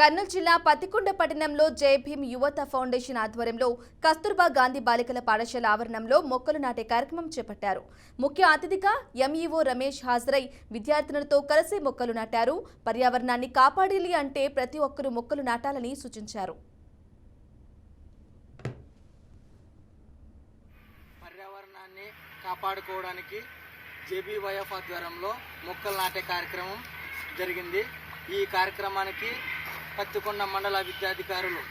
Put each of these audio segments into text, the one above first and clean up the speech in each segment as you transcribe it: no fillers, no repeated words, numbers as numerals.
కర్నూలు జిల్లా పత్తికొండ పట్టణంలో జై భీమ్ యువత ఫౌండేషన్ ఆధ్వర్యంలో కస్తూర్బా గాంధీ బాలికల పాఠశాల ఆవరణంలో మొక్కలు నాటే కార్యక్రమం చేపట్టారు. ముఖ్య అతిథిగా ఎంఈఓ రమేష్ హాజరై విద్యార్థినులతో కలిసి మొక్కలు నాటారు. పర్యావరణాన్ని కాపాడాలి అంటే ప్రతి ఒక్కరూ మొక్కలు నాటాలని సూచించారు. పర్యావరణాన్ని కాపాడుకోవడానికి జేబీవైఎఫ్ ఆధ్వర్యంలో మొక్కలు నాటే కార్యక్రమం జరిగింది. ఈ కార్యక్రమానికి పత్తికొండ మండల విద్యాధికారులు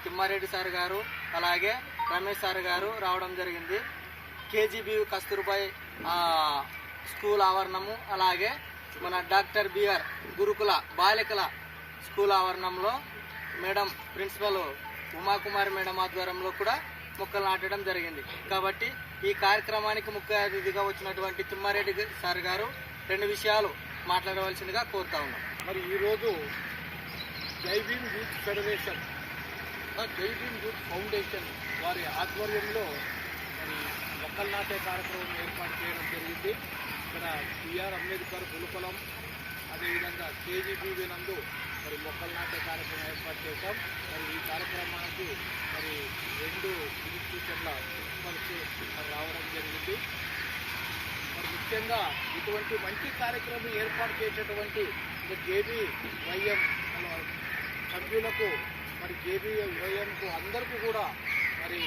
తిమ్మారెడ్డి సార్ గారు అలాగే రమేష్ సార్ గారు రావడం జరిగింది. కేజీబీ కస్తూర్బాయ్ స్కూల్ ఆవరణము అలాగే మన డాక్టర్ బిఆర్ గురుకుల బాలికల స్కూల్ ఆవరణంలో మేడం ప్రిన్సిపల్ ఉమాకుమారి మేడం ఆధ్వర్యంలో కూడా మొక్కలు నాటడం జరిగింది. కాబట్టి ఈ కార్యక్రమానికి ముఖ్య అతిథిగా వచ్చినటువంటి తిమ్మారెడ్డి సార్ గారు రెండు విషయాలు మాట్లాడవలసిందిగా కోరుతా ఉన్నాం. మరి ఈరోజు జై భీమ్ యూత్ ఫెడరేషన్ జై భీమ్ యూత్ ఫౌండేషన్ వారి ఆధ్వర్యంలో మరి మొక్కలు నాటే కార్యక్రమం ఏర్పాటు చేయడం జరిగింది. ఇక్కడ బిఆర్ అంబేద్కర్ గురుకులం అదేవిధంగా కేజీబీవీ నందు మరి మొక్కలు నాటే కార్యక్రమం ఏర్పాటు చేశాం. మరి ఈ కార్యక్రమానికి మరి 2 ఇన్స్టిట్యూషన్ల ప్రిన్సిపల్స్ రావడం జరిగింది. మరి ముఖ్యంగా ఇటువంటి మంచి కార్యక్రమం ఏర్పాటు చేసేటువంటి జేబీవైఎం సభ్యులకు మరి జేబీవైఎంకు అందరికీ కూడా మరి